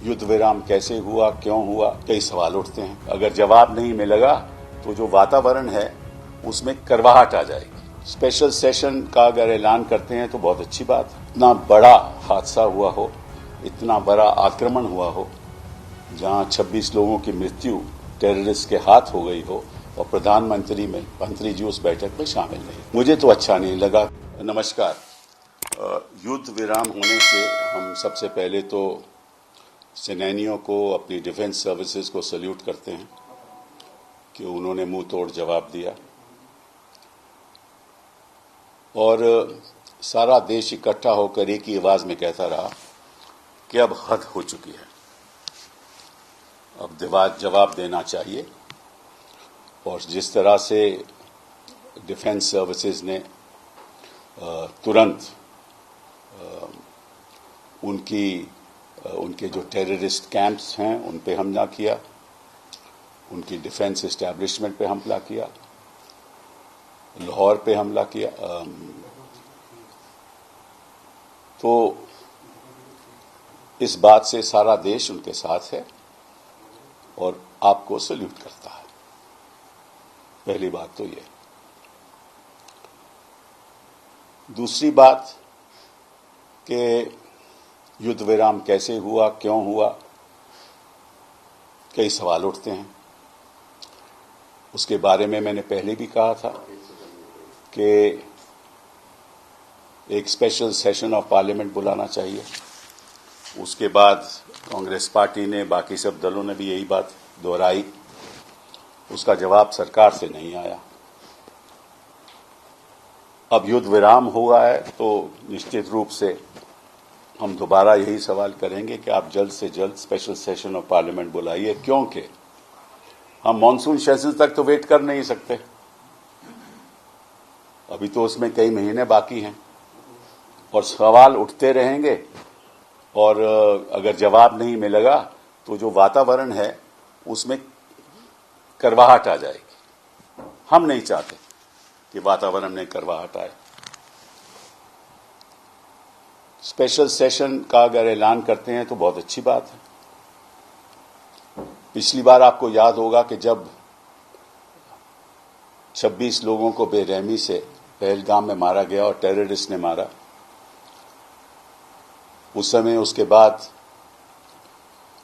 युद्ध विराम कैसे हुआ, क्यों हुआ, कई सवाल उठते हैं। अगर जवाब नहीं मिलेगा तो जो वातावरण है उसमें करवाहट आ जाएगी। स्पेशल सेशन का अगर ऐलान करते हैं तो बहुत अच्छी बात है। इतना बड़ा हादसा हुआ हो, इतना बड़ा आक्रमण हुआ हो, जहां 26 लोगों की मृत्यु टेररिस्ट के हाथ हो गई हो और प्रधानमंत्री मंत्री जी उस बैठक में शामिल नहीं, मुझे तो अच्छा नहीं लगा। नमस्कार। युद्ध विराम होने से हम सबसे पहले तो सेनानियों को, अपनी डिफेंस सर्विसेज को सैल्यूट करते हैं कि उन्होंने मुंह तोड़ जवाब दिया और सारा देश इकट्ठा होकर एक ही आवाज में कहता रहा कि अब हद हो चुकी है, अब जवाब देना चाहिए। और जिस तरह से डिफेंस सर्विसेज ने तुरंत उनके जो टेररिस्ट कैंप्स हैं उन पे हमला किया, उनकी डिफेंस एस्टैब्लिशमेंट पे हमला किया, लाहौर पे हमला किया, तो इस बात से सारा देश उनके साथ है और आपको सैल्यूट करता है। पहली बात तो ये। दूसरी बात कि युद्ध विराम कैसे हुआ, क्यों हुआ, कई सवाल उठते हैं। उसके बारे में मैंने पहले भी कहा था कि एक स्पेशल सेशन ऑफ पार्लियामेंट बुलाना चाहिए। उसके बाद कांग्रेस पार्टी ने, बाकी सब दलों ने भी यही बात दोहराई। उसका जवाब सरकार से नहीं आया। अब युद्ध विराम हुआ है तो निश्चित रूप से हम दोबारा यही सवाल करेंगे कि आप जल्द से जल्द स्पेशल सेशन ऑफ पार्लियामेंट बुलाइए, क्योंकि हम मॉनसून सेशन तक तो वेट कर नहीं सकते। अभी तो उसमें कई महीने बाकी हैं और सवाल उठते रहेंगे और अगर जवाब नहीं मिलेगा तो जो वातावरण है उसमें करवाहट आ जाएगी। हम नहीं चाहते कि वातावरण में करवाहट आए। स्पेशल सेशन का अगर ऐलान करते हैं तो बहुत अच्छी बात है। पिछली बार आपको याद होगा कि जब 26 लोगों को बेरहमी से पहलगाम में मारा गया और टेररिस्ट ने मारा, उस समय उसके बाद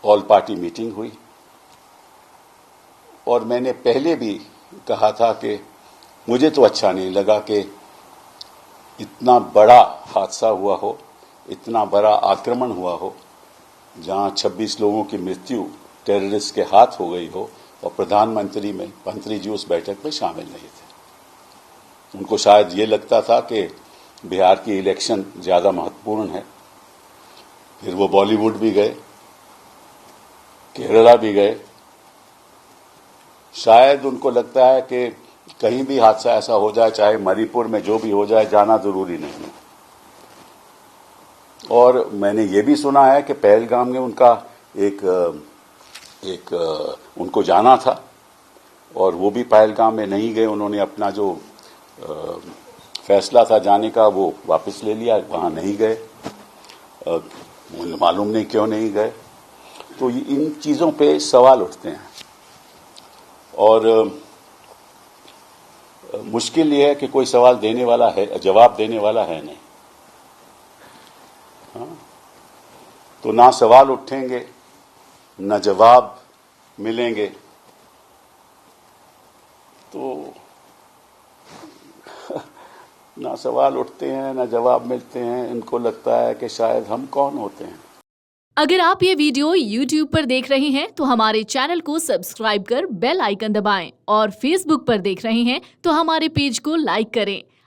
ऑल पार्टी मीटिंग हुई और मैंने पहले भी कहा था कि मुझे तो अच्छा नहीं लगा कि इतना बड़ा हादसा हुआ हो, इतना बड़ा आक्रमण हुआ हो, जहां 26 लोगों की मृत्यु टेररिस्ट के हाथ हो गई हो और मंत्री जी उस बैठक में शामिल नहीं थे। उनको शायद ये लगता था कि बिहार की इलेक्शन ज्यादा महत्वपूर्ण है। फिर वो बॉलीवुड भी गए, केरला भी गए। शायद उनको लगता है कि कहीं भी हादसा ऐसा हो जाए, चाहे मणिपुर में जो भी हो जाए, जाना जरूरी नहीं है। और मैंने ये भी सुना है कि पहलगाम में उनका उनको जाना था और वो भी पहलगाम में नहीं गए। उन्होंने अपना जो फैसला था जाने का वो वापस ले लिया, वहां नहीं गए। मालूम नहीं क्यों नहीं गए। तो इन चीजों पे सवाल उठते हैं और मुश्किल ये है कि कोई सवाल देने वाला है, जवाब देने वाला है नहीं। हाँ? तो ना सवाल उठेंगे, ना जवाब मिलेंगे, तो ना सवाल उठते हैं, ना जवाब मिलते हैं। इनको लगता है कि शायद हम कौन होते हैं। अगर आप ये वीडियो YouTube पर देख रहे हैं तो हमारे चैनल को सब्सक्राइब कर बेल आइकन दबाएं और Facebook पर देख रहे हैं तो हमारे पेज को लाइक करें।